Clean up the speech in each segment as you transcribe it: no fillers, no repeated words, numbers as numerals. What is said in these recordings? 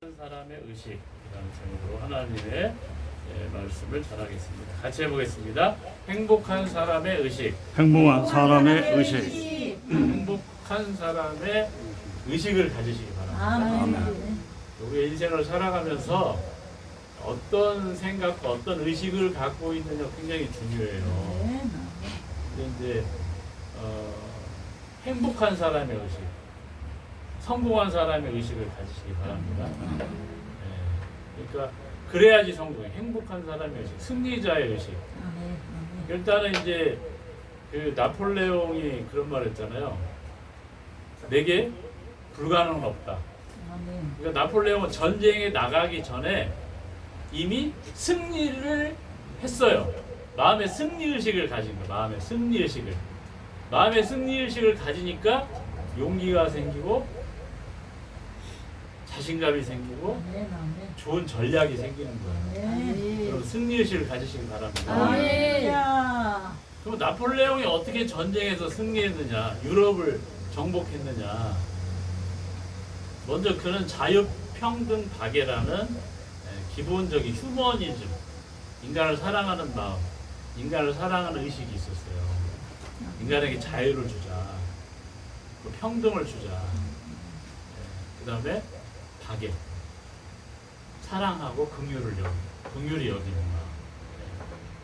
사람의 의식이라는 제목으로 하나님의 말씀을 전하겠습니다. 같이 해보겠습니다. 행복한 사람의 의식. 행복한 사람의 의식. 행복한 사람의 의식을 가지시기 바랍니다. 아멘. 우리의 인생을 살아가면서 어떤 생각과 어떤 의식을 갖고 있느냐 굉장히 중요해요. 근데 이제 행복한 사람의 의식, 성공한 사람의 의식을 가지시기 바랍니다. 그러니까 그래야지 성공해. 행복한 사람의 의식, 승리자의 의식. 일단은 이제 그 나폴레옹이 그런 말 했잖아요. 내게 불가능은 없다. 그러니까 나폴레옹은 전쟁에 나가기 전에 이미 승리를 했어요. 마음의 승리의식을 가진 거예요. 마음의 승리의식을 가지니까 용기가 생기고 자신감이 생기고 좋은 전략이 생기는 거예요. 여러분 승리의식을 가지시기 바랍니다. 그럼 나폴레옹이 어떻게 전쟁에서 승리했느냐, 유럽을 정복했느냐. 먼저 그는 자유평등박애라는 기본적인 휴머니즘, 인간을 사랑하는 마음, 인간을 사랑하는 의식이 있었어요. 인간에게 자유를 주자, 평등을 주자. 그 다음에 박애, 사랑하고 긍휼히 여기는 마음.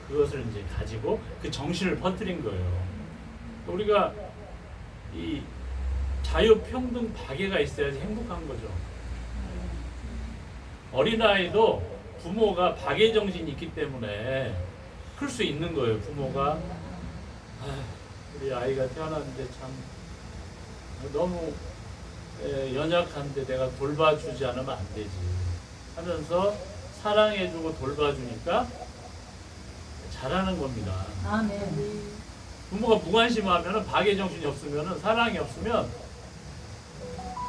그것을 이제 가지고 그 정신을 퍼뜨린 거예요. 우리가 이 자유평등 박애가 있어야지 행복한 거죠. 어린아이도 부모가 박애 정신이 있기 때문에 클 수 있는 거예요. 부모가 우리 아이가 태어났는데 참 너무 연약한데 내가 돌봐주지 않으면 안 되지 하면서 사랑해주고 돌봐주니까 잘하는 겁니다. 부모가 무관심하면, 박애 정신이 없으면, 사랑이 없으면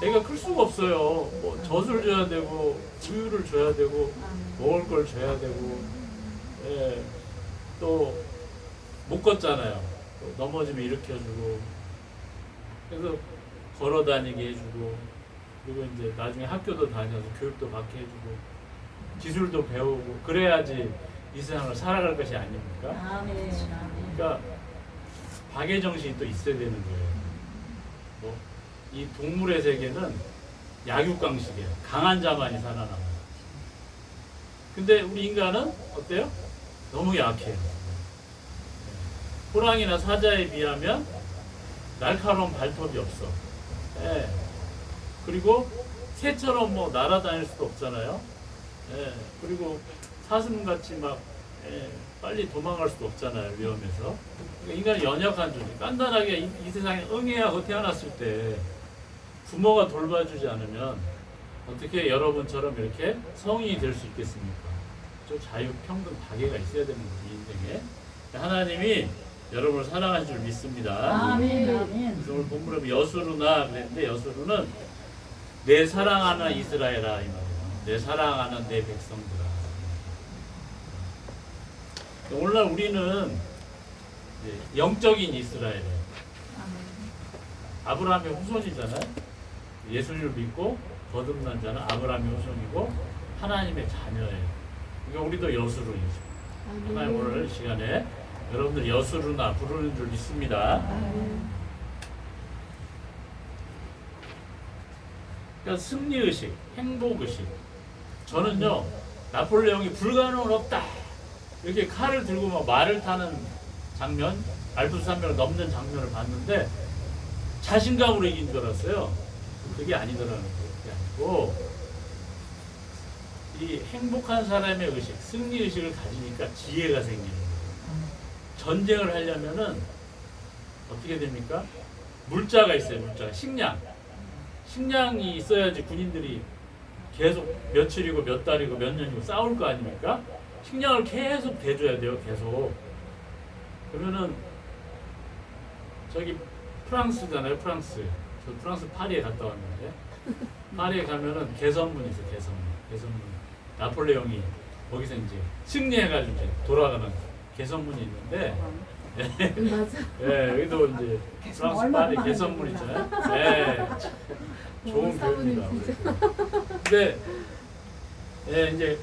애가 클 수가 없어요. 뭐 젖을 줘야 되고 우유를 줘야 되고 먹을 걸 줘야 되고, 또 못 걷잖아요. 또 넘어지면 일으켜주고, 그래서 걸어 다니게 해주고, 그리고 이제 나중에 학교도 다녀서 교육도 받게 해주고 기술도 배우고 그래야지 이 세상을 살아갈 것이 아닙니까? 그러니까 박애 정신이 또 있어야 되는 거예요. 이 동물의 세계는 약육강식이에요. 강한 자만이 살아남아요. 근데 우리 인간은 어때요? 너무 약해요. 호랑이나 사자에 비하면 날카로운 발톱이 없어. 그리고 새처럼 뭐 날아다닐 수도 없잖아요. 그리고 사슴같이 막 빨리 도망갈 수도 없잖아요. 위험해서. 그러니까 인간은 연약한 존재. 단단하게 이 세상에 응애하고 태어났을 때 부모가 돌봐주지 않으면 어떻게 여러분처럼 이렇게 성인이 될 수 있겠습니까? 좀 자유평등 박애가 있어야 되는 거지, 인생에. 하나님이 여러분을 사랑하는 줄 믿습니다. 그래서 오늘 본문에 여수루나 그랬는데, 여수루는 내 사랑하는 이스라엘아 이 말이에요. 내 사랑하는 내 백성들아. 오늘날 우리는 영적인 이스라엘이에요. 아브라함의 후손이잖아요. 예수님을 믿고 거듭난 자는 아브라함의 후손이고 하나님의 자녀예요. 그러니까 우리도 여수루이죠. 하나님 오늘 시간에 여러분들 여수루나 부르는 줄 믿습니다. 그러니까 승리의식, 행복의식. 저는요, 나폴레옹이 불가능은 없다 이렇게 칼을 들고 막 말을 타는 장면, 알프스 산맥을 넘는 장면을 봤는데 자신감으로 이긴 줄 알았어요. 그게 아니더라는 거예요. 그게 아니고 이 행복한 사람의 의식, 승리의식을 가지니까 지혜가 생기는 거예요. 전쟁을 하려면은 어떻게 됩니까? 물자가 있어요. 물자가. 식량이 있어야지 군인들이 계속 며칠이고 몇 달이고 몇 년이고 싸울 거 아닙니까? 식량을 계속 대줘야 돼요. 계속. 그러면은 저기 프랑스잖아요. 프랑스. 저 프랑스 파리에 갔다 왔는데 파리에 가면은 개선문이 있어요. 개선문. 나폴레옹이 거기서 이제 승리해가지고 이제 돌아가는 개선문이 있는데, 여기도 이제 프랑스 파리 개선문 있잖아요. 좋은 교회입니다. 근데 예, 이제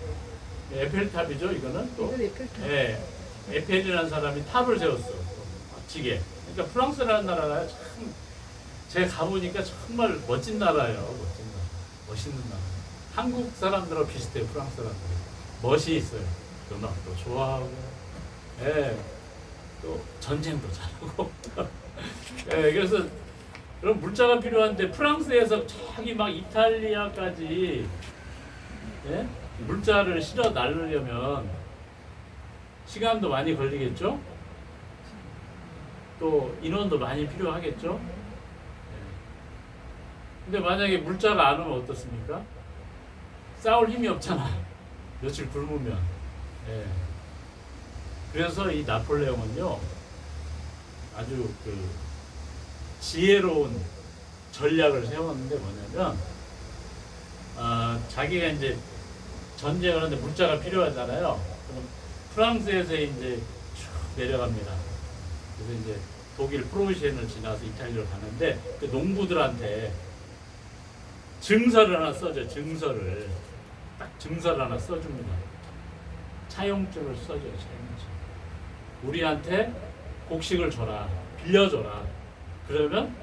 에펠탑이죠. 이거는 또. 예, 에펠이라는 사람이 탑을 세웠어. 멋지게. 그러니까 프랑스라는 나라가 참 제가 가보니까 정말 멋진 나라예요. 멋진 나라. 멋있는 나라. 한국 사람들하고 비슷해요. 프랑스 사람들이. 멋이 있어요. 음악도 좋아하고, 예, 또 전쟁도 잘하고. 예, 그래서 그런 물자가 필요한데 프랑스에서 저기 막 이탈리아까지 예? 물자를 실어 나르려면 시간도 많이 걸리겠죠? 또 인원도 많이 필요하겠죠? 근데 만약에 물자가 안 오면 어떻습니까? 싸울 힘이 없잖아. 며칠 굶으면. 예. 그래서 이 나폴레옹은요, 아주 그 지혜로운 전략을 세웠는데 뭐냐면, 자기가 이제 전쟁을 하는데 물자가 필요하잖아요. 그럼 프랑스에서 이제 쭉 내려갑니다. 그래서 이제 독일 프로이센을 지나서 이탈리아로 가는데 그 농부들한테 증서를 하나 써줘요. 증서를 딱 증서를 하나 써줍니다. 차용증을 써줘요. 차용증. 우리한테 곡식을 줘라. 빌려줘라. 그러면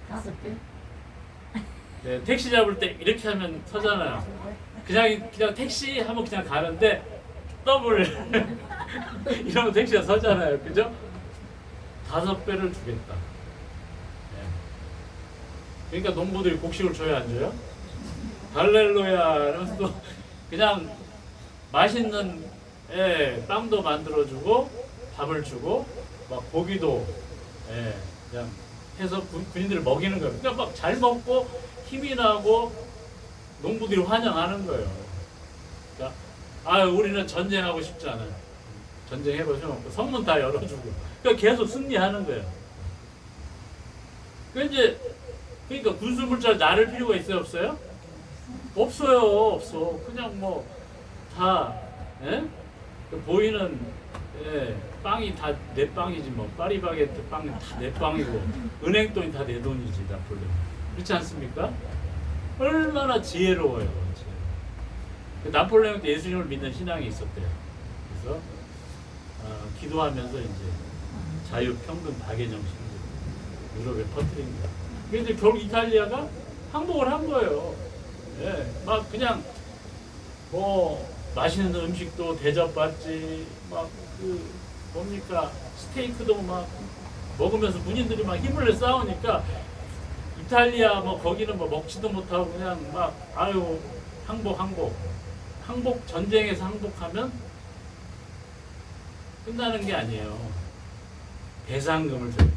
5배? 네, 택시 잡을 때 이렇게 하면 서잖아요. 그냥 택시 하면 그냥 가는데 더블 이러면 택시가 서잖아요. 그죠? 5배를 주겠다. 네. 그러니까 농부들이 곡식을 줘야 안 줘요? 할렐루야 이러면서 또 그냥 맛있는 빵도 만들어주고 밥을 주고 막 고기도 그냥 해서 군인들을 먹이는 거예요. 그러니까 막 잘 먹고 힘이 나고 농부들이 환영하는 거예요. 그러니까 우리는 전쟁하고 싶지 않아요. 전쟁해보죠. 성문 다 열어주고. 그러니까 계속 승리하는 거예요. 그러니까 군수물자를 나를 필요가 있어요, 없어요? 없어요, 없어. 그냥 뭐 다 보이는 빵이 다 내 빵이지 뭐. 파리바게트 빵이 다 내 빵이고 은행 돈이 다 내 돈이지. 나폴레옹 그렇지 않습니까? 얼마나 지혜로워요. 나폴레옹 때 예수님을 믿는 신앙이 있었대요. 그래서 기도하면서 이제 자유, 평등, 박애 정신을 유럽에 퍼뜨립니다. 그런데 결국 이탈리아가 항복을 한 거예요. 예, 막 그냥 뭐 맛있는 음식도 대접받지, 막 그 뭡니까 스테이크도 막 먹으면서 군인들이 막 힘을 내 싸우니까 이탈리아 뭐 거기는 뭐 먹지도 못하고 그냥 막 항복 전쟁에서 항복하면 끝나는 게 아니에요. 배상금을 줘요.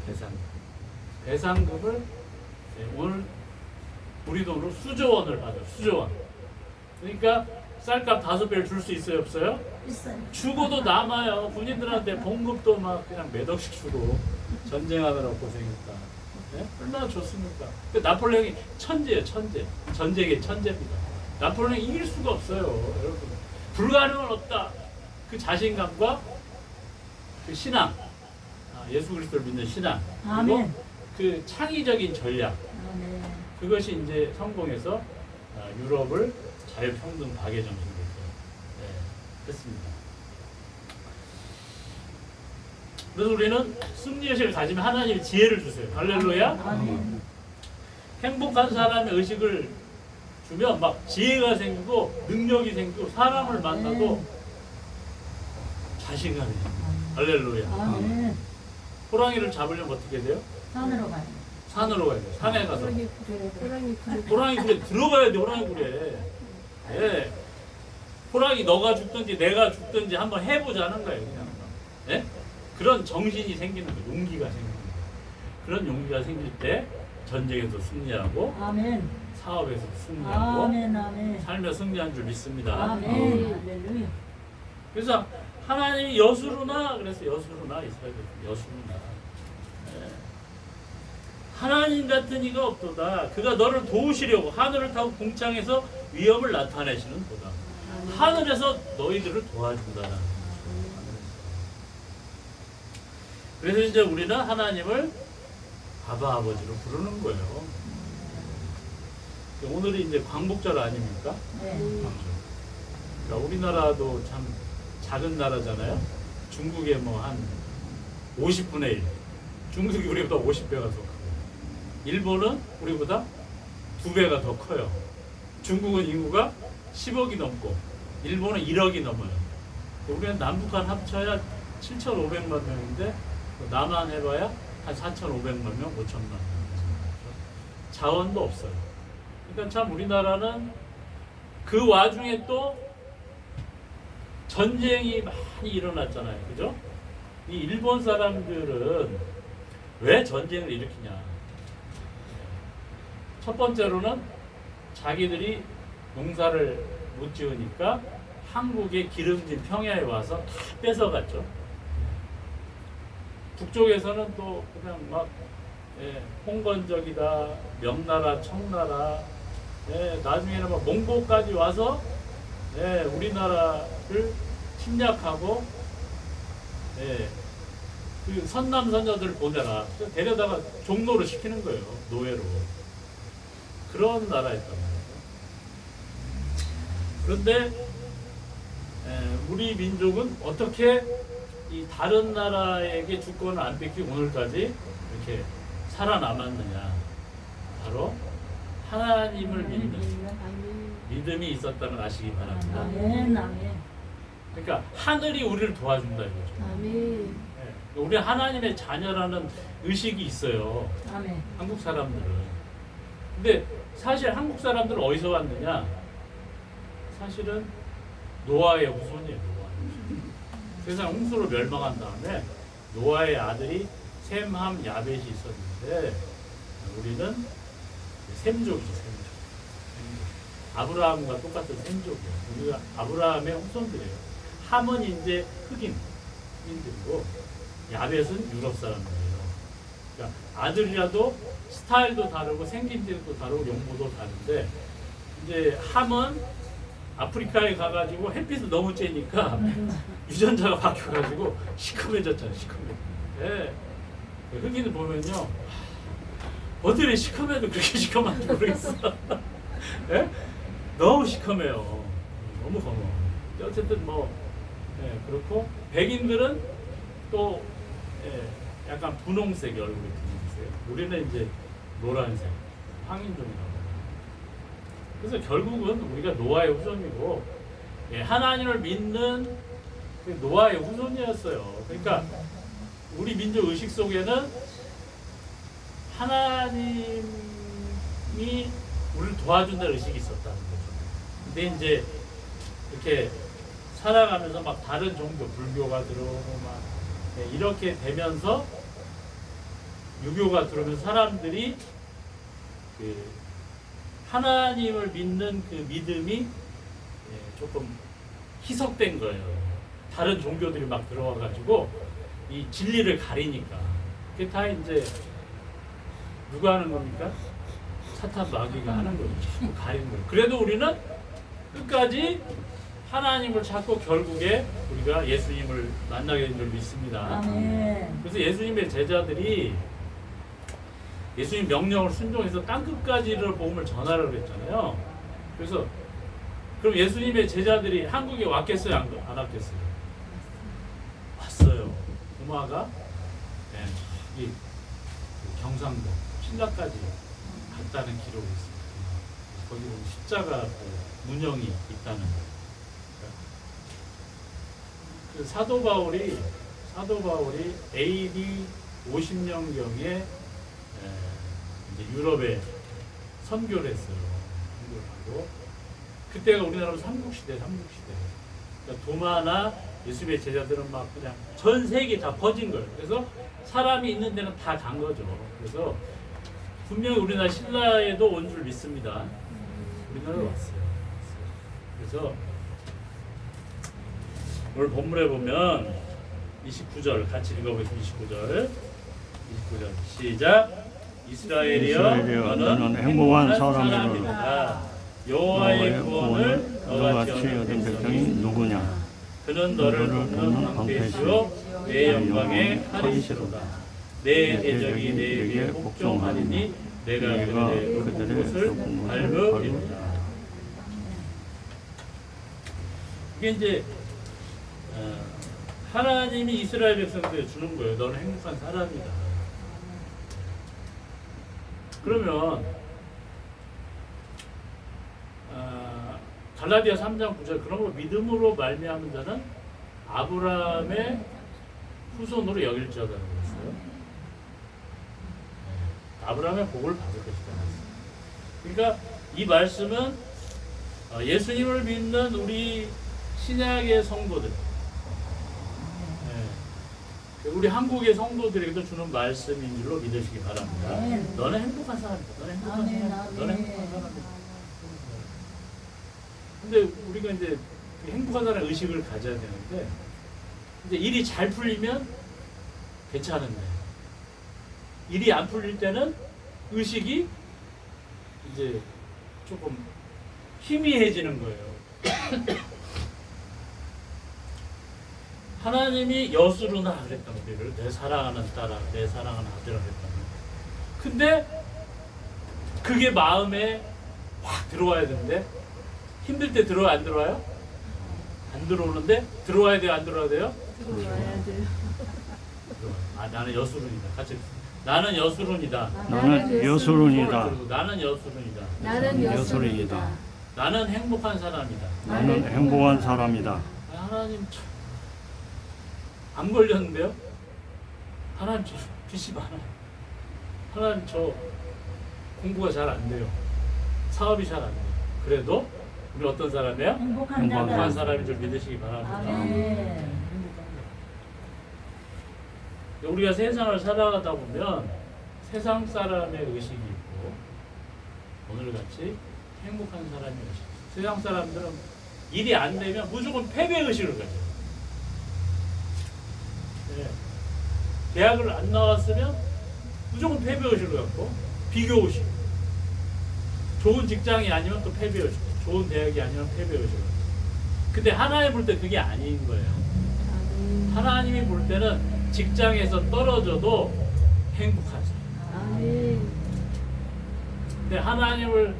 배상금을 오늘 우리 돈으로 수조 원을 받아요. 수조 원. 그러니까 쌀값 5배를 줄 수 있어요, 없어요? 있어요. 주고도 남아요. 군인들한테 봉급도 막 그냥 몇 억씩 주고 전쟁하느라고 고생했다. 네? 얼마나 좋습니까? 그 나폴레옹이 천재예요, 천재. 전쟁의 천재입니다. 나폴레옹이 이길 수가 없어요, 여러분. 불가능은 없다. 그 자신감과 그 신앙, 예수 그리스도를 믿는 신앙, 그리고 아멘. 그 창의적인 전략, 아멘. 그것이 이제 성공해서 유럽을 자유평등 박애 정신으로 했습니다. 그래서 우리는 승리의식을 가지면 하나님이 지혜를 주세요. 할렐루야. 아멘. 행복한 사람의 의식을 주면 막 지혜가 생기고 능력이 생기고 사람을 만나도 자신감이 생겨요. 할렐루야. 아멘. 호랑이를 잡으려면 어떻게 돼요? 산으로 가요. 산으로 가야 돼요. 산에 가서 호랑이 호랑이 굴에 들어가야 돼. 호랑이 굴에. 예. 호랑이 너가 죽든지 내가 죽든지 한번 해보자는 거예요. 그냥. 예? 그런 정신이 생기는 거예요. 용기가 생기는 거예요. 그런 용기가 생길 때 전쟁에서 승리하고 아멘. 사업에서 승리하고 아멘. 아멘. 삶에 승리한 줄 믿습니다. 아멘. 할렐루야. 그래서 하나님이 여수로나 그래서 여수로나 이스라엘 여수로나 하나님 같은 이가 없도다. 그가 너를 도우시려고 하늘을 타고 궁창에서 위험을 나타내시는 도다. 하늘에서 너희들을 도와준다는 거죠. 그래서 이제 우리는 하나님을 아바 아버지로 부르는 거예요. 오늘이 이제 광복절 아닙니까? 네. 그러니까 우리나라도 참 작은 나라잖아요. 중국의 뭐 한 50분의 1. 중국이 우리보다 50배가 더 크고, 일본은 우리보다 2배가 더 커요. 중국은 인구가 10억이 넘고, 일본은 1억이 넘어요. 우리는 남북한 합쳐야 7,500만 명인데, 남한 해봐야 한 4,500만 명, 5천만 명. 자원도 없어요. 그러니까 참 우리나라는 그 와중에 또 전쟁이 많이 일어났잖아요. 그죠? 이 일본 사람들은 왜 전쟁을 일으키냐. 첫 번째로는 자기들이 농사를 못 지으니까 한국의 기름진 평야에 와서 다 뺏어갔죠. 북쪽에서는 또 그냥 막 홍건적이다, 명나라, 청나라, 나중에는 막 몽고까지 와서 우리나라를 침략하고, 그 선남 선녀들 보내라, 데려다가 종로를 시키는 거예요. 노예로. 그런 나라였단 말이에요. 그런데 우리 민족은 어떻게 이 다른 나라에게 주권을 안 뺏기고 오늘까지 이렇게 살아남았느냐. 바로 하나님을 믿는 믿음이 있었다는 걸 아시기 바랍니다. 아멘, 아멘. 그러니까 하늘이 우리를 도와준다 이거죠. 아멘. 우리 하나님의 자녀라는 의식이 있어요. 아멘. 한국 사람들은. 근데 사실 한국 사람들은 어디서 왔느냐? 사실은 노아의 후손이에요. 노아. 세상 홍수로 멸망한 다음에 노아의 아들이 셈, 함, 야벳이 있었는데 우리는 셈족이죠. 셈족. 아브라함과 똑같은 셈족이에요. 우리가 아브라함의 후손들이에요. 함은 이제 흑인들이고 야벳은 유럽 사람들이에요. 그러니까 아들이라도 스타일도 다르고 생김새도 다르고 용모도 다른데, 이제 함은 아프리카에 가가지고 햇빛을 너무 쬐니까 유전자가 바뀌어가지고 시커매졌잖아요. 시커매. 흑인을 보면요, 어떻게 시커매도 그렇게 시커먼지 모르겠어. 너무 시커매요. 너무 검어. 어쨌든 뭐 그렇고, 백인들은 또 약간 분홍색 얼굴이 분홍색. 우리는 이제 노란색, 황인종이라고. 그래서 결국은 우리가 노아의 후손이고, 하나님을 믿는 그 노아의 후손이었어요. 그러니까 우리 민족 의식 속에는 하나님이 우리를 도와준다는 의식이 있었다는 거죠. 근데 이제 이렇게 살아가면서 막 다른 종교, 불교가 들어오고 막 이렇게 되면서, 유교가 들어오면서 사람들이 그 하나님을 믿는 그 믿음이 조금 희석된 거예요. 다른 종교들이 막 들어와가지고 이 진리를 가리니까. 그게 다 이제 누가 하는 겁니까? 사탄 마귀가 하는 거죠. 자꾸 가리는 거예요. 그래도 우리는 끝까지 하나님을 찾고 결국에 우리가 예수님을 만나게 된 줄 믿습니다. 아멘. 그래서 예수님의 제자들이 예수님 명령을 순종해서 땅끝까지를 복음을 전하라고 했잖아요. 그래서 그럼 예수님의 제자들이 한국에 왔겠어요? 안 왔겠어요? 왔어요. 도마가 이 경상도 신라까지 갔다는 기록이 있습니다. 거기 보면 십자가 문형이 있다는 거예요. 그 사도 바울이 AD 50년경에 이제 유럽에 선교를 했어요. 선교를 하고, 그때가 우리나라로 삼국시대. 그러니까 도마나 예수님의 제자들은 막 그냥 전 세계 다 퍼진 거예요. 그래서 사람이 있는 데는 다 간 거죠. 그래서 분명히 우리나라 신라에도 온 줄 믿습니다. 우리나라에 왔어요. 그래서 오늘 본문에 보면 29절 같이 읽어보겠습니다. 29절 시작. 이스라엘이여 너는 행복한 사람이로다. 여호와의 구원을 너같이 얻은 백성이 누구냐? 그는 너를 돕는 방패시오 내 영광의 칼이시로다. 내 대적이 내게 복종하리니 내가 내가 그들의 그들의 곳을 곳을 밟으리라. 이게 이제 하나님이 이스라엘 백성들에게 주는 거예요. 너는 행복한 사람이다. 그러면 갈라디아 3장 9절 그런 걸 믿음으로 말미암은 자는 아브라함의 후손으로 여길지어다 그랬어요. 아브라함의 복을 받을 것이다. 그러니까 이 말씀은 예수님을 믿는 우리 신약의 성도들, 우리 한국의 성도들에게도 주는 말씀인 줄로 믿으시기 바랍니다. 너는 행복한 사람이다. 너는 행복한 사람이다. 너는 행복한 사람이다. 근데 우리가 이제 행복한 사람 의식을 가져야 되는데 이제 일이 잘 풀리면 괜찮은데 일이 안 풀릴 때는 의식이 이제 조금 희미해지는 거예요. 하나님이 여수르나 그랬던 우리를 내 사랑하는 딸아, 내 사랑하는 아들아 그랬던 거예요. 근데 그게 마음에 확 들어와야 되는데 힘들 때 들어와 안 들어와요? 안 들어오는데 들어와야 돼요? 안 들어와야 돼요? 들어와야 돼요. 나는 여수론이다. 같이 나는 여수론이다. 나는 여수론이다. 나는 여수론이다. 나는 여수론이다. 나는 행복한 사람이다. 나는 행복한 사람이다. 하나님 참 안 걸렸는데요? 하나님 저 빚이 많아요. 하나님 저 공부가 잘 안 돼요. 사업이 잘 안 돼요. 그래도 우리 어떤 사람이에요? 행복한 자다. 행복한 사람인 줄 믿으시기 바랍니다. 아멘. 우리가 세상을 살아가다 보면 세상 사람의 의식이 있고 오늘같이 행복한 사람의 의식. 세상 사람들은 일이 안 되면 무조건 패배 의식을 가져요. 네. 대학을 안 나왔으면 무조건 패배 의식을 갖고 비교 의식. 좋은 직장이 아니면 또 패배 의식. 좋은 대학이 아니면 패배 의식. 근데 하나님 볼 때 그게 아닌 거예요. 하나님이 볼 때는 직장에서 떨어져도 행복한 사람. 아멘. 근데 하나님을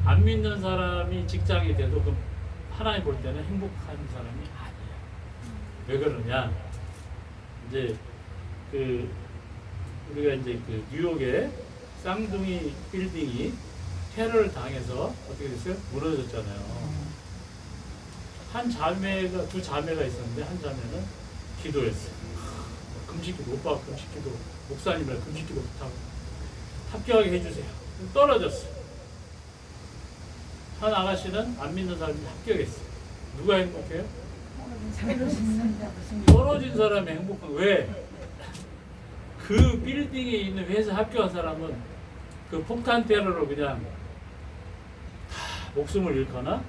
안 믿는 사람이 직장이 돼도 그 하나님 볼 때는 행복한 사람이 아니에요. 왜 그러냐? 이제 그 우리가 이제 그 뉴욕의 쌍둥이 빌딩이 테러를 당해서 어떻게 됐어요? 무너졌잖아요. 한 자매가 두 자매가 있었는데 한 자매는 기도했어요. 금식기도 오빠가 금식기도 목사님이랑 금식기도 부탁하고 합격하게 해주세요. 떨어졌어. 한 아가씨는 안 믿는 사람이 합격했어. 누가 행복해요? 떨어진 사람이 행복한. 왜? 그 빌딩에 있는 회사 합격한 사람은 그 폭탄 테러로 그냥 다 목숨을 잃거나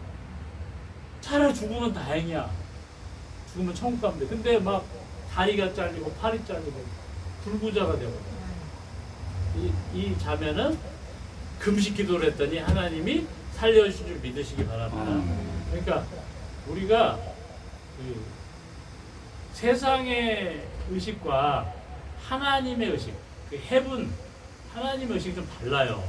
차라리 죽으면 다행이야. 죽으면 천국 가면 돼. 근데 막 다리가 잘리고 팔이 잘리고 불구자가 되고 이 자매는 금식 기도를 했더니 하나님이 살려주신 줄 믿으시기 바랍니다. 그러니까 우리가 그 세상의 의식과 하나님의 의식, 그 해분, 하나님의 의식이 좀 달라요.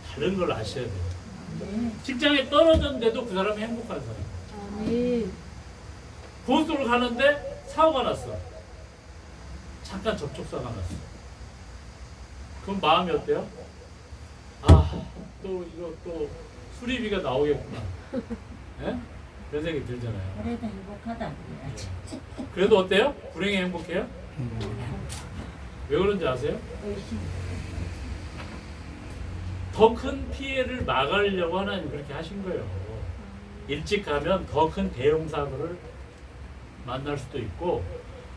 다른 걸 아셔야 돼요. 직장에 떨어졌는데도 그 사람이 행복한 사람. 아멘. 고속도로 가는데 사고가 났어. 잠깐 접촉사가 났어. 그럼 마음이 어때요? 아, 또 이거 또 수리비가 나오겠구나. 예? 그런 생각이 들잖아요. 그래도 행복하다. 그래도 어때요? 불행히 행복해요? 왜 그런지 아세요? 더 큰 피해를 막으려고 하나님 그렇게 하신 거예요. 일찍 가면 더 큰 대형 사고를 만날 수도 있고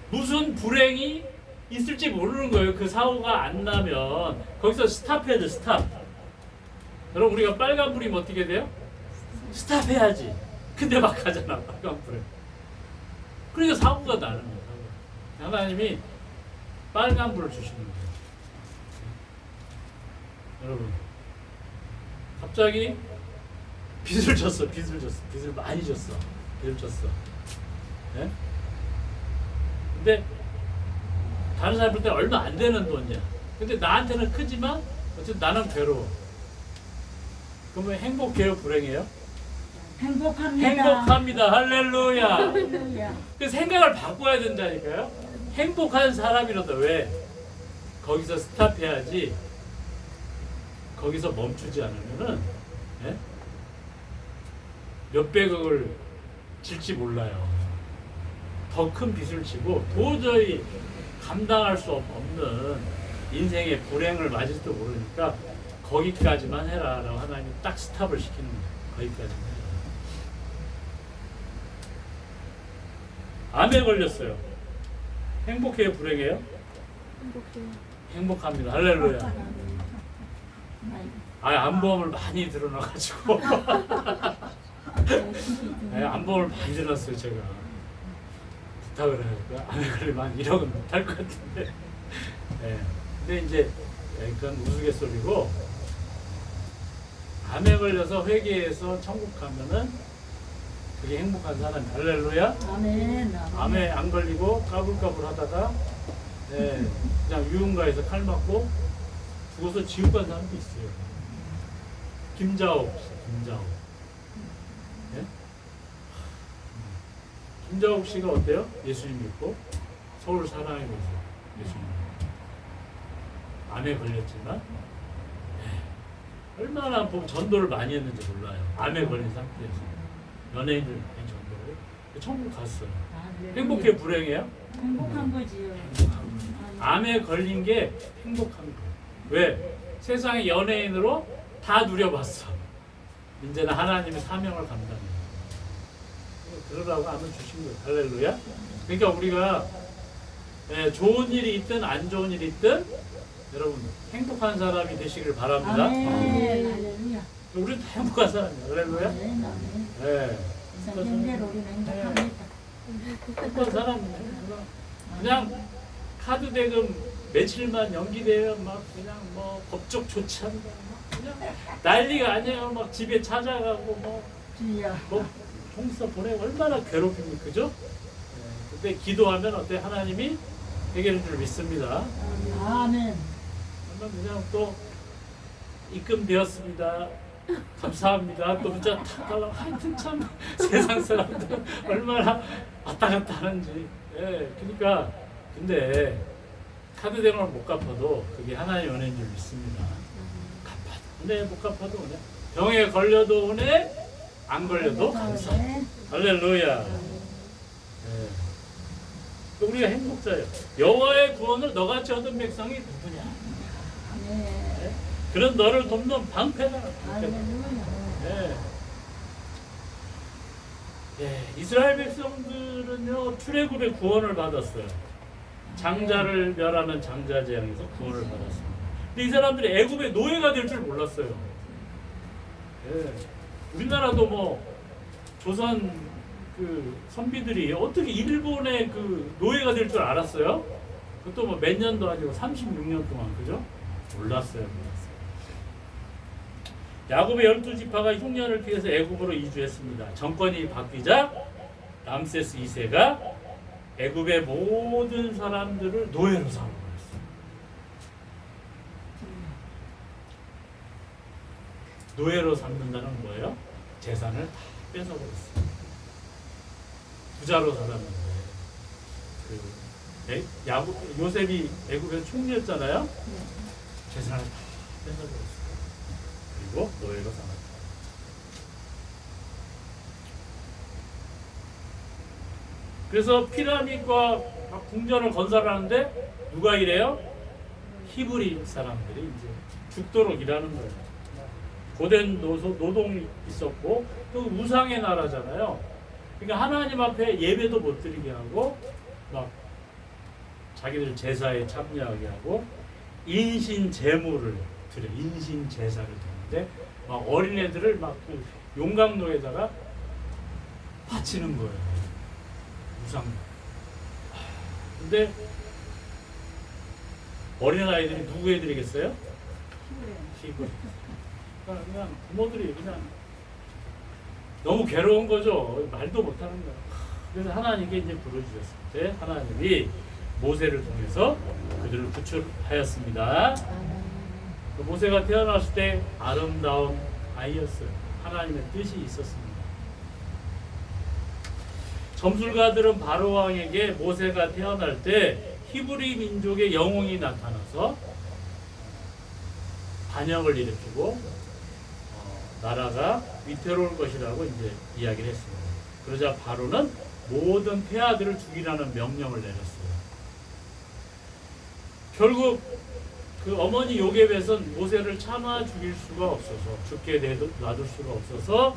무슨 불행이 있을지 모르는 거예요. 그 사고가 안 나면 거기서 스탑해야 돼. 스탑. 여러분 우리가 빨간불이면 어떻게 돼요? 스탑해야지. 근데 막 가잖아. 빨간불에. 그러니까 사고가 나는 거예요. 하나님이 빨간불을 주시는 거예요. 여러분 갑자기 빚을 졌어. 빚을 많이 졌어. 빚을 졌어. 네? 근데 다른 사람 볼 때 얼마 안 되는 돈이야. 근데 나한테는 크지만 어쨌든 나는 괴로워. 그러면 행복해요, 불행해요? 행복합니다. 행복합니다. 할렐루야. 할렐루야. 그 생각을 바꿔야 된다니까요. 행복한 사람이라도 왜 거기서 스탑해야지. 거기서 멈추지 않으면은 예? 몇백억을 질지 몰라요. 더 큰 빚을 지고 도저히 감당할 수 없는 인생의 불행을 맞을지도 모르니까 거기까지만 해라라고 하나님이 딱 스탑을 시키는 거예요. 거기까지만 해라. 암에 걸렸어요. 행복해요, 불행해요? 행복합니다. 할렐루야. 암보험을 많이 들어놔가지고 암보험을 많이 들어놨어요. 제가 부탁을 해요. 암에 걸리면 1억은 못할 것 같은데. 근데 이제 그건 우스갯소리고, 암에 걸려서 회개해서 천국 가면은 그게 행복한 사람이. 할렐루야. 아멘. 암에 안 걸리고 까불까불 하다가 그냥 유흥가에서 칼 맞고 죽어서 지옥 간 사람도 있어요. 김자옥 씨, 김자옥. 예? 김자옥 씨가 어때요? 예수님 믿고 서울 사랑하고 있어요. 예수님. 암에 걸렸지만 얼마나 보면 전도를 많이 했는지 몰라요. 암에 걸린 상태에서 연예인들 많이 전도를 천국 갔어요. 행복해, 불행해요? 행복한 거지요. 암에 걸린 게 행복한 거예요. 왜? 세상의 연예인으로 다 누려봤어. 이제는 하나님의 사명을 감당해요. 그러라고 암을 주신 거예요. 할렐루야. 그러니까 우리가 좋은 일이 있든 안 좋은 일이 있든 여러분 행복한 사람이 되시길 바랍니다. 아멘. 할렐루야. 우리는 다 행복한 사람이에요. 할렐루야. 아멘. 아멘. 네. 성경대로 우리는 행복합니다. 행복한 사람이에요. 그냥 카드 대금 며칠만 연기되면 막 그냥 뭐 법적 조치한다, 막 그냥 난리가 아니에요. 막 집에 찾아가고 주여. 뭐 통서 보내고 얼마나 괴롭힙니까, 그죠? 근데 기도하면 어때? 하나님이 해결해 줄 믿습니다. 아멘. 얼마 그냥 또 입금되었습니다. 감사합니다. 또 문자 탁 달라고. 하여튼 참 세상 사람들 얼마나 왔다 갔다 하는지. 그러니까 근데 카드 대금을 못 갚아도 그게 하나의 은혜인 줄 믿습니다. 갚아도 은혜, 못 갚아도 은혜. 병에 걸려도 은혜, 안 걸려도 감사. 할렐루야. 우리가 행복자예요. 여호와의 구원을 너같이 얻은 백성이 누구냐? 네. 그런 너를 돕는 방패다. 할렐루야. 이스라엘 백성들은요 출애굽의 구원을 받았어요. 장자를 멸하는 장자 재앙에서 구원을 받았습니다. 근데 이 사람들이 애굽의 노예가 될 줄 몰랐어요. 우리나라도 뭐 조선 그 선비들이 어떻게 일본의 그 노예가 될 줄 알았어요? 그것도 뭐 몇 년도 아니고 36년 동안, 그죠? 몰랐어요. 야곱의 12지파가 흉년을 피해서 애굽으로 이주했습니다. 정권이 바뀌자 람세스 2세가 애굽의 모든 사람들을 노예로 삼아버렸어요. 노예로 삼는다는 뭐예요? 재산을 다 뺏어버렸어요. 부자로 살았는데 요셉이 애굽에서 총리였잖아요. 재산을 다 뺏어버렸어요. 그리고 노예로 삼았다. 그래서 피라밋과 막 궁전을 건설하는데 누가 일해요? 히브리 사람들이 이제 죽도록 일하는 거예요. 고된 노동이 있었고 또 우상의 나라잖아요. 그러니까 하나님 앞에 예배도 못 드리게 하고 막 자기들 제사에 참여하게 하고 인신 제물을 드려, 인신 제사를 드리는데 막 어린애들을 막 그 용광로에다가 바치는 거예요. 우상. 근데 어린아이들이 누구 해드리겠어요? 히브리. 그냥 부모들이 그냥 너무 괴로운 거죠. 말도 못하는 거예요. 그래서 하나님께 이제 부르주셨을 때 하나님이 모세를 통해서 그들을 구출하였습니다. 그 모세가 태어났을 때 아름다운 아이였어요. 하나님의 뜻이 있었습니다. 점술가들은 바로 왕에게 모세가 태어날 때 히브리 민족의 영웅이 나타나서 반역을 일으키고 나라가 위태로울 것이라고 이제 이야기를 했습니다. 그러자 바로는 모든 폐하들을 죽이라는 명령을 내렸어요. 결국 그 어머니 요셉에선 모세를 차마 죽일 수가 없어서 죽게 놔둘 수가 없어서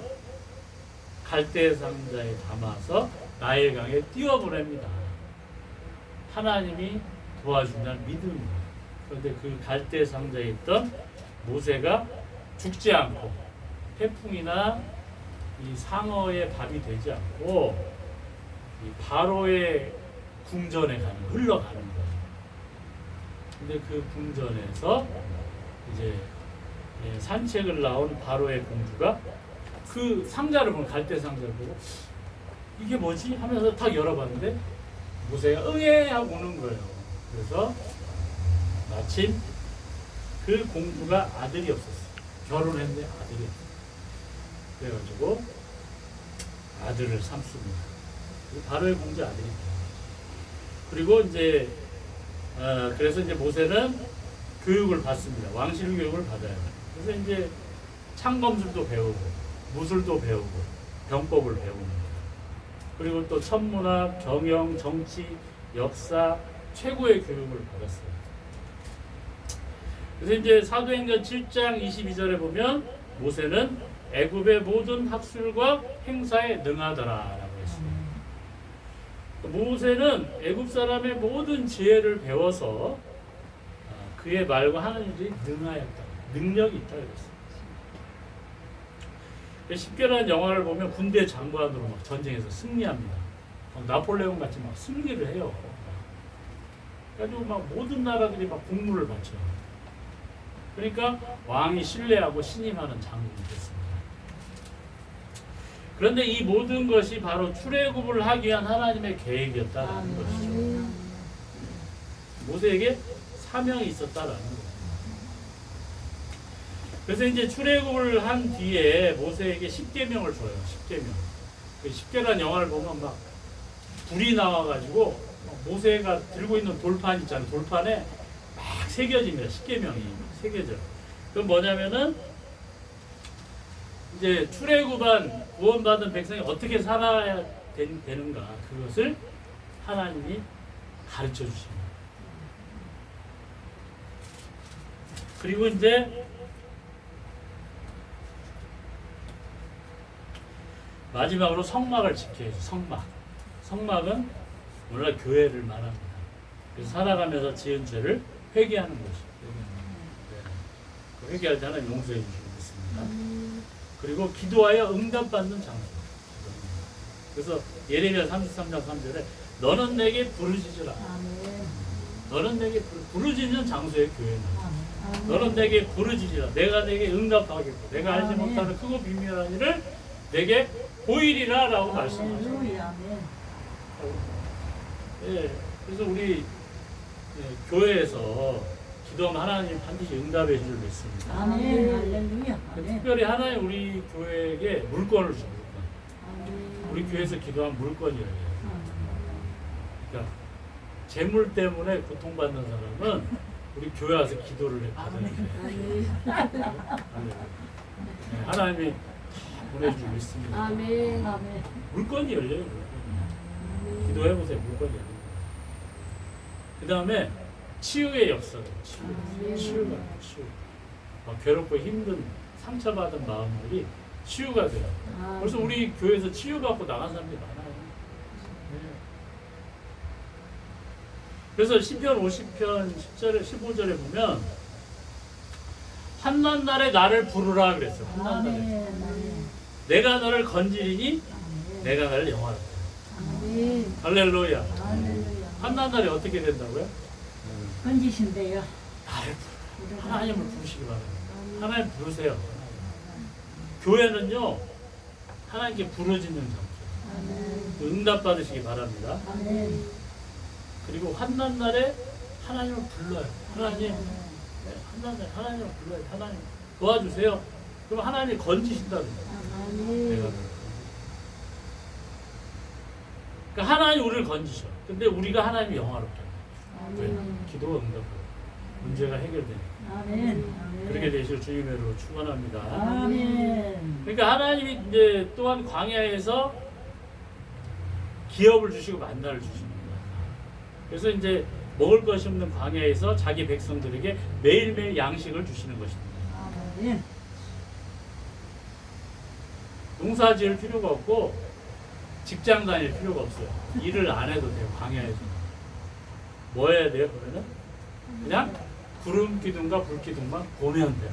갈대 상자에 담아서 나일강에 띄워보냅니다. 하나님이 도와준다는 믿음입니다. 그런데 그 갈대 상자에 있던 모세가 죽지 않고 태풍이나 이 상어의 밥이 되지 않고 이 바로의 궁전에 흘러가는 거예요. 근데 그 궁전에서 이제 산책을 나온 바로의 공주가 그 상자를 보고 갈대 상자를 보고 이게 뭐지? 하면서 딱 열어봤는데 모세가 응애 하고 우는 거예요. 그래서 마침 그 공주가 아들이 없었어요. 결혼했는데 아들이 없어요. 그래가지고 아들을 삼습니다. 바로의 공주 아들이. 그리고 이제 그래서 이제 모세는 교육을 받습니다. 왕실 교육을 받아요. 그래서 이제 창검술도 배우고 무술도 배우고 병법을 배웁니다. 그리고 또 천문학, 경영, 정치, 역사 최고의 교육을 받았어요. 그래서 이제 사도행전 7장 22절에 보면 모세는 애굽의 모든 학술과 행사에 능하더라라고 했습니다. 모세는 애굽 사람의 모든 지혜를 배워서 그의 말과 하는 일이 능하였다, 능력이 있다 그랬어요. 십계라는 영화를 보면 군대 장관으로 막 전쟁에서 승리합니다. 나폴레옹 같이 막 승리를 해요. 그래가지고 막 모든 나라들이 막 공물을 바쳐요. 그러니까 왕이 신뢰하고 신임하는 장군이 됐습니다. 그런데 이 모든 것이 바로 출애굽을 하기 위한 하나님의 계획이었다라는 것이죠. 모세에게 사명이 있었다라는 거예요. 그래서 이제 출애굽을 한 뒤에 모세에게 10계명을 줘요. 10계명. 그 10계라는 영화를 보면 막 불이 나와가지고 모세가 들고 있는 돌판 있잖아요. 돌판에 막 새겨집니다. 10계명이 새겨져요. 그건 뭐냐면은 이제 출애굽한 구원받은 백성이 어떻게 살아야 되는가, 그것을 하나님이 가르쳐 주십니다. 그리고 이제 마지막으로 성막을 지켜야죠. 성막은 오늘날 교회를 말합니다. 그래서 살아가면서 지은 죄를 회개하는 것이죠. 회개할 때 하나님 용서해 주시고 있습니다. 그리고 기도하여 응답받는 장소. 그래서 예레미야 33장 3절에 너는 내게 부르짖으라. 너는 내게 부르짖는 장소의 교회는 너는 내게 부르짖으라. 내가 내게 응답하겠고 내가 알지 못하는 크고 비밀한 일을 내게 보이리라 라고 말씀하셨어요. 예, 그래서 우리 교회에서 기도하면 하나님 반드시 응답해 줄 믿습니다. 아멘. 할렐루야. 특별히 하나님 우리 교회에게 물건을 줍니다. 우리 교회에서 기도하면 물건이래요. 그러니까 재물 때문에 고통받는 사람은 우리 교회 와서 기도를 받아야 돼요. 하나님이 보내줄 믿습니다. 아멘. 물건이 열려요. 기도해보세요. 물건이 열려요. 그 다음에 치유의 역사도 치유가 괴롭고 힘든 상처받은 마음들이 치유가 돼요. 그래서 우리 교회에서 치유받고 나간 사람들이 많아요. 그래서 시편 50편 10절에 15절에 보면 환난 날에 나를 부르라 그랬어요. 환난 날에 내가 너를 건지리니 내가 나를 영화롭다. 할렐루야. 환난 날에 어떻게 된다고요? 건지신대요. 나를 부르라. 하나님을 부르시기 바랍니다. 하나님 부르세요. 교회는요 하나님께 부르짖는 장소. 응답 받으시기 바랍니다. 그리고 환난 날에 하나님을 불러요. 하나님, 환난 날에 하나님을 불러요. 하나님 도와주세요. 그럼 하나님이 건지신다는 거예요. 내가. 그러니까 하나님 우리를 건지셔. 근데 우리가 하나님이 영화롭다. 왜? 기도가 응답하고 문제가 해결되니까. 아멘. 그렇게 되실 주님의 이름으로 축원합니다. 아멘. 그러니까 하나님이 이제 또한 광야에서 기업을 주시고 만나를 주십니다. 그래서 이제 먹을 것이 없는 광야에서 자기 백성들에게 매일매일 양식을 주시는 것입니다. 아멘. 농사 지을 필요가 없고 직장 다닐 필요가 없어요. 일을 안 해도 돼요. 광야에서. 뭐 해야 돼요? 그러면 그냥 구름 기둥과 불 기둥만 보면 돼요.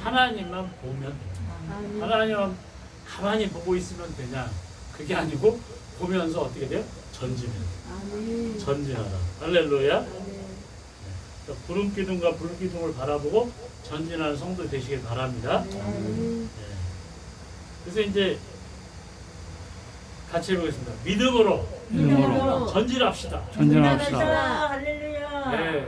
하나님만 보면 돼요. 하나님만 가만히 보고 있으면 되냐? 그게 아니고 보면서 어떻게 돼요? 전진해요. 전진하라. 할렐루야. 그러니까 구름 기둥과 불 기둥을 바라보고 전진하는 성도 되시길 바랍니다. 네. 그래서 이제 같이 해보겠습니다. 믿음으로 전진합시다. 전진합시다. 할렐루야. 네.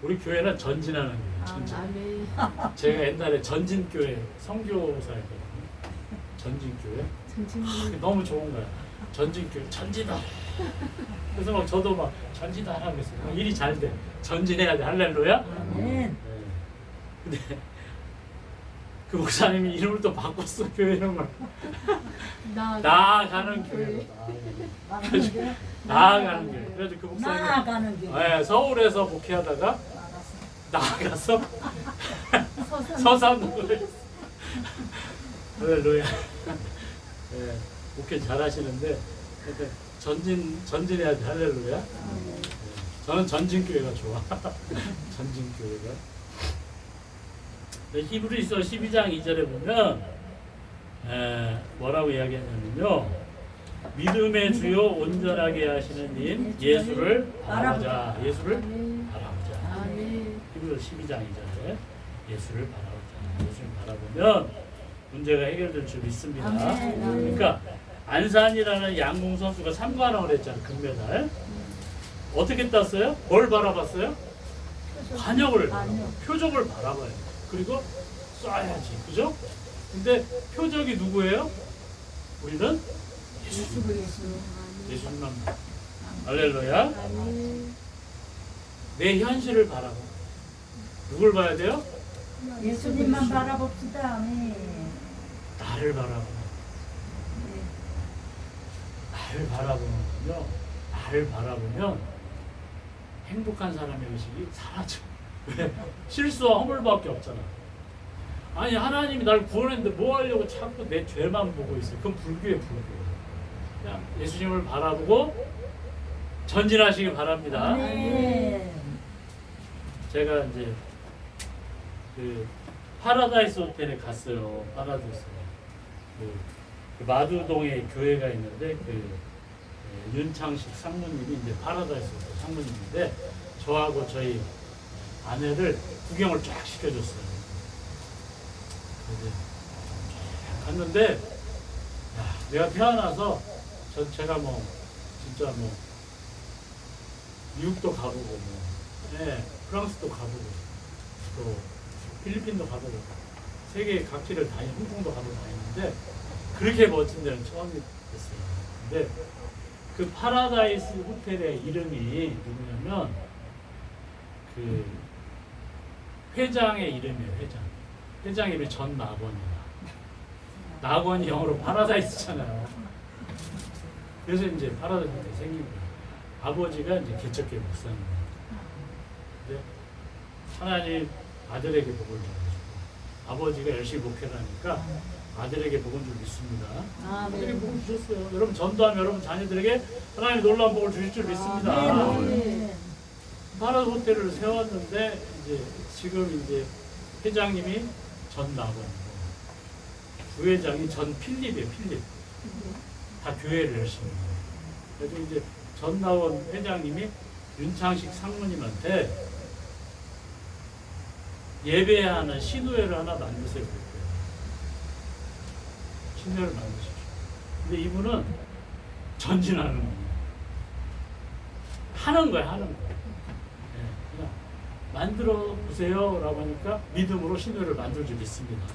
우리 교회는 전진하는 교회. 전진. 제가 옛날에 전진교회 선교사였거든요. 전진교회. 너무 좋은 거야. 전진교회 전진하라. 그래서 막 저도 막 전진하라 그랬어요. 일이 잘 돼. 전진해야 돼. 할렐루야. 아멘. 네. 근데 그 목사님이 이름을 또 바꿨어. 교회 이름을. 나아가는 교회로. 나아가는 교회. 그래서 그 목사님 나아가는 길. 네, 서울에서 목회하다가 나아가서 서산으로 했어. 할렐루야. 네, 목회 잘하시는데 전진해야 돼. 할렐루야. 네, 저는 전진교회가 좋아. 전진교회가. 네, 히브리서 12장 2절에 보면 뭐라고 이야기했냐면요. 믿음의 주요 온전하게 하시는 님 예수를 바라보자. 예수를 바라보자. 히브리서 12장 2절에 예수를 바라보자. 예수를 바라보면 문제가 해결될 줄 믿습니다. 그러니까 안산이라는 양궁 선수가 3관왕을 했잖아요. 금메달. 어떻게 땄어요? 뭘 바라봤어요? 관역을 표적을 바라봐요. 그리고 쏴야지. 그죠? 근데 표적이 누구예요? 우리는 예수님만. 할렐루야. 내 현실을 바라봐. 누굴 봐야 돼요? 예수님만 바라봅시다. 아멘. 나를 바라봐. 나를 바라보면요. 나를 바라보면 행복한 사람의 의식이 사라져. 왜? 실수와 허물밖에 없잖아. 아니 하나님이 날 구원했는데 뭐 하려고 자꾸 내 죄만 보고 있어요. 그건 불교예요. 불교. 그냥 예수님을 바라보고 전진하시기 바랍니다. 아멘. 제가 이제 그 파라다이스 호텔에 갔어요. 파라다이스. 그 마두동에 교회가 있는데 윤창식 상무님이 이제 파라다이스 호텔 상무님인데 저하고 저희 아내를 구경을 쫙 시켜줬어요. 갔는데 야, 내가 태어나서 제가 뭐 진짜 뭐 미국도 가보고 뭐 프랑스도 가보고 또 필리핀도 가보고 세계 각지를 홍콩도 가보고 다녔는데 그렇게 멋진 데는 처음이었어요. 근데 그 파라다이스 호텔의 이름이 누구냐면 그 회장의 이름이에요. 회장 이름이 전낙원이야. 낙원이 영어로 파라다이스잖아요. 그래서 이제 파라다이스 호텔이 생긴 거예요. 아버지가 이제 개척교회 목사님이에요. 근데 하나님 아들에게 복을 줘가지고 아버지가 열심히 목회를 하니까 아들에게 복은 줄 믿습니다. 아들에게 복을 주셨어요. 여러분 전도하면 여러분 자녀들에게 하나님 놀라운 복을 주실 줄 믿습니다. 파라다이스 호텔을 세웠는데 이제 지금 이제 회장님이 전낙원이고 부회장이 전필립이에요. 필립. 다 교회를 열심히 해요. 그래서 이제 전낙원 회장님이 윤창식 상무님한테 예배하는 신우회를 하나 만드세요. 신우회를 만드십시오. 근데 이분은 전진하는 분이에요. 하는 거야, 하는 거야. 예, 그냥 만들어 보세요라고 하니까 믿음으로 신호를 만들 줄 믿습니다.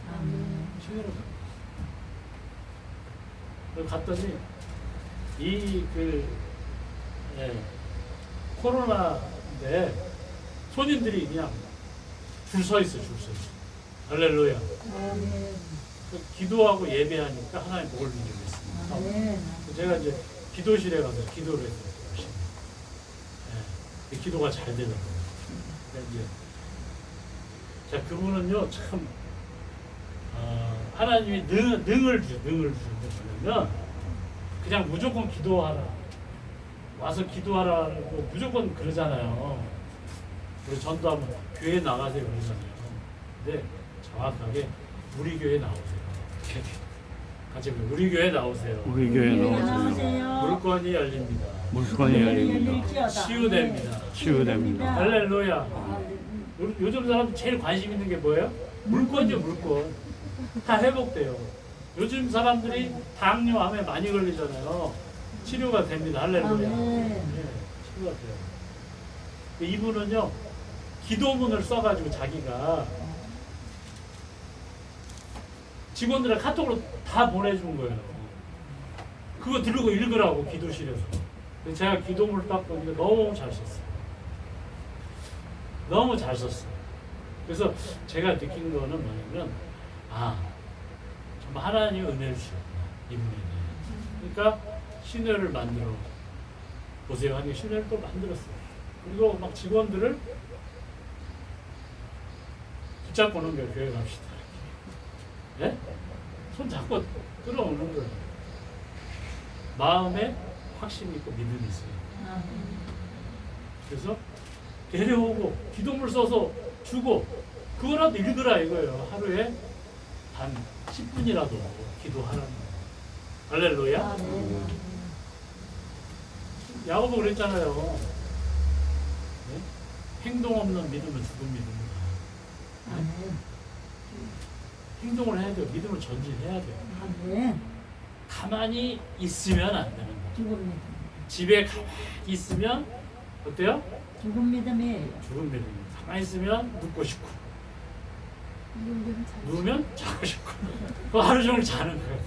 신호를 갔더니 코로나인데 손님들이 그냥 줄 서 있어, 줄 서 있어. 할렐루야. 그 기도하고 예배하니까 하나님 복을 준 적이 있습니다. 제가 이제 기도실에 가서 기도를 했어요. 열심히. 예, 기도가 잘 되더라고요. 이제 자, 그분은요 참 하나님이 능을 주는 거냐면 그냥 무조건 기도하라, 와서 기도하라고 무조건 그러잖아요. 우리 전도하면 교회 나가세요 그러잖아요. 근데 정확하게 우리 교회 나오세요. 같이 우리 교회 나오세요. 우리 교회 나오세요. 물건이 열립니다. 물건이 열립니다. 치유됩니다. 치유됩니다. 할렐루야. 요즘 사람 제일 관심 있는 게 뭐예요? 물건이죠, 물건. 다 회복돼요. 요즘 사람들이 당뇨, 암에 많이 걸리잖아요. 치료가 됩니다. 할렐루야. 네, 치료가 돼요. 이분은요, 기도문을 써가지고 자기가 직원들의 카톡으로 다 보내준 거예요. 그거 들고 읽으라고, 기도실에서. 제가 기도문을 딱 보니까 너무 잘 썼어요. 너무 잘 썼어요. 그래서 제가 느낀 거는 뭐냐면, 정말 하나님의 은혜를 주셨구나, 이분에게. 그러니까 신뢰를 만들어 보세요 하니 신뢰를 또 만들었어요. 그리고 막 직원들을 붙잡고는 거예요. 교회 갑시다. 예? 손 잡고 끌어오는 거예요. 마음에 확신이 있고 믿음이 있어요. 그래서 데려오고 기도물 써서 주고 그거라도 읽으라 이거예요. 하루에 단 10분이라도 기도하라는 거예요. 할렐루야. 야고보 그랬잖아요. 네? 행동 없는 믿음은 죽은 믿음이다. 네? 행동을 해야 돼요. 믿음을 전진해야 돼요. 가만히 있으면 안 되는 거예요. 집에 가만히 있으면 어때요? 죽은 믿음이에요. 죽은 믿음. 가만히 있으면 눕고 싶고 누우면 자고 싶고 하루 종일 자는 거예요.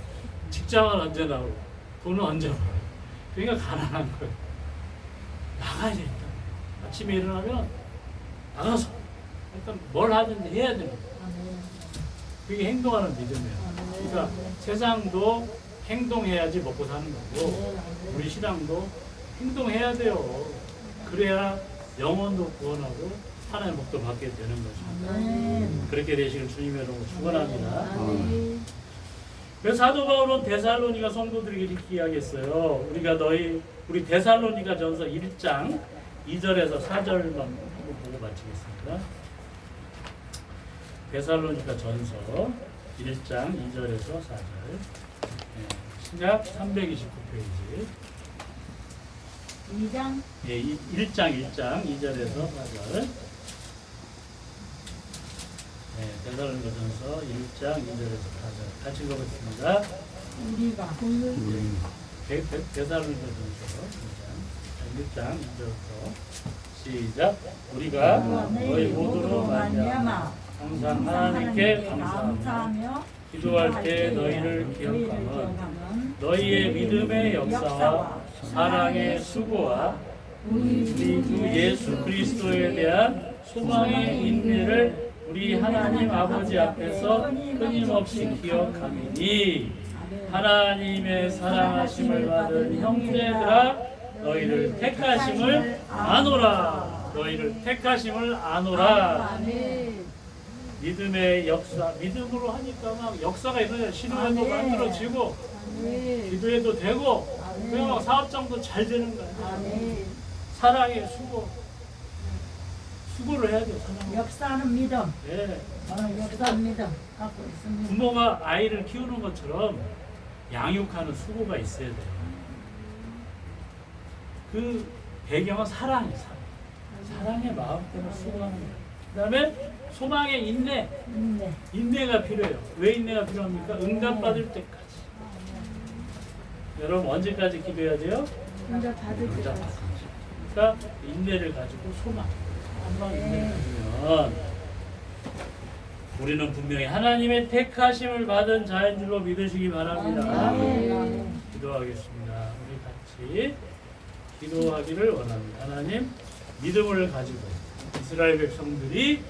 직장은 언제 나오고 돈은 언제 벌어요. 그러니까 가난한 거예요. 나가야 돼. 일단 아침에 일어나면 나가서 일단 뭘 하든지 해야 되는 거예요. 그게 행동하는 믿음이에요. 그러니까 세상도 행동해야지 먹고 사는 거고 우리 신앙도 행동해야 돼요. 그래야 영혼도 구원하고 하나님의 복도 받게 되는 거죠. 그렇게 되시길 주님의 이름으로 축원합니다. 그래서 사도 바울은 데살로니가 성도들에게 이렇게 이야기했어요. 우리 데살로니가 전서 1장 2절에서 4절만 보고 마치겠습니다. 데살로니가 전서 1장 2절에서 4절. 신약 329페이지. 2장? 예, 1장 2절에서 4절. 네, 데살로니가 전서 1장 2절에서 4절. 같이 읽어보겠습니다. 우리가 데살로니가 전서 1장 2절부터 시작. 우리가 너희 모두로 말미암아 항상 하나님께 감사하며 기도할 때 너희를 기억하면 너희의 믿음의 역사와 사랑의 수고와 우리 주 예수 그리스도에 대한 소망의 인내를 우리 하나님 아버지 앞에서 끊임없이 기억하미니 하나님의 사랑하심을 받은 형제들아 너희를 택하심을 아노라. 너희를 택하심을 아노라. 믿음의 역사, 믿음으로 하니까 막 역사가 일어나요. 신호도 만들어지고 기도해도 되고 그냥 막 사업장도 잘 되는 거예요. 사랑의 수고를 해야 돼요. 역사하는 믿음. 네. 역사하는 믿음 갖고 있습니다. 부모가 아이를 키우는 것처럼 양육하는 수고가 있어야 돼요. 그 배경은 사랑이에요. 사랑의 마음 때문에 수고하는 거예요. 그 다음에 소망의 인내가 필요해요. 왜 인내가 필요합니까? 응답받을 때까지. 여러분 언제까지 기도해야 돼요? 응답받을 때까지. 그러니까 인내를 가지고 소망. 한번 인내를 가지면 우리는 분명히 하나님의 택하심을 받은 자인 줄로 믿으시기 바랍니다. 기도하겠습니다. 우리 같이 기도하기를 원합니다. 하나님, 믿음을 가지고 이스라엘 백성들이